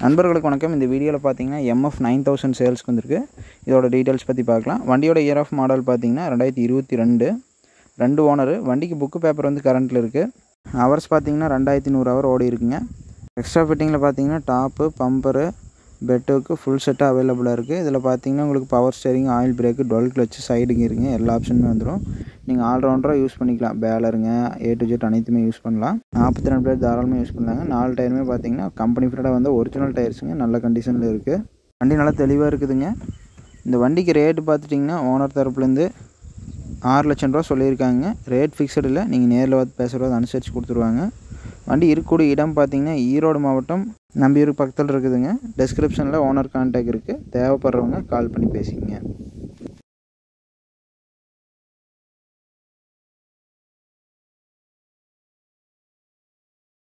நண்பர்களுக்கு வணக்கம். இந்த வீடியோவில் பார்த்தீங்கன்னா MF 9000 சேல்ஸ்க்கு வந்திருக்கு. இதோட டீட்டெயில்ஸ் பற்றி பார்க்கலாம். வண்டியோட இயர் ஆஃப் மாடல் பார்த்தீங்கன்னா 2022, 2 ஓனர். வண்டிக்கு புக்கு பேப்பர் வந்து கரண்ட்டில் இருக்குது. ஹவர்ஸ் பார்த்தீங்கன்னா 2100 ஹவர் ஓடி இருக்குங்க. எக்ஸ்ட்ரா ஃபிட்டிங்கில் பார்த்தீங்கன்னா டாப்பு, பம்பரு, பெட்டுக்கு ஃபுல் செட்டாக அவைலபிளாக இருக்குது. இதில் பார்த்தீங்கன்னா உங்களுக்கு power steering, oil brake, dual clutch, சைடுங்க இருக்குங்க. எல்லா ஆப்ஷனுமே வந்துடும். நீங்கள் ஆல்ரவுண்டராக யூஸ் பண்ணிக்கலாம். பேலருங்க, A to Z அனைத்துமே யூஸ் பண்ணலாம். 42 பிளேட் தாராளமாக யூஸ் பண்ணலாங்க. 4 டயருமே பார்த்தீங்கன்னா கம்பெனி ஃபிட்டடாக வந்து ஒரிஜினல் டயர்ஸுங்க. நல்ல கண்டிஷனில் இருக்குது. வண்டி நல்லா தெளிவாக இருக்குதுங்க. இந்த வண்டிக்கு ரேட்டு பார்த்துட்டிங்கன்னா ஓனர் தரப்புலேருந்து 6 லட்சம் ரூபா சொல்லியிருக்காங்க. ரேட் ஃபிக்ஸடு இல்லை. நீங்கள் நேரில் பார்த்து பேசுகிறத அனுசரித்து கொடுத்துருவாங்க. வண்டி இருக்கக்கூடிய இடம் பார்த்தீங்கன்னா ஈரோடு மாவட்டம் நம்பியூர் பக்கத்தில் இருக்குதுங்க. டிஸ்கிரிப்ஷனில் ஓனர் கான்டாக்ட் இருக்குது. தேவைப்படுறவங்க கால் பண்ணி பேசிக்கங்க.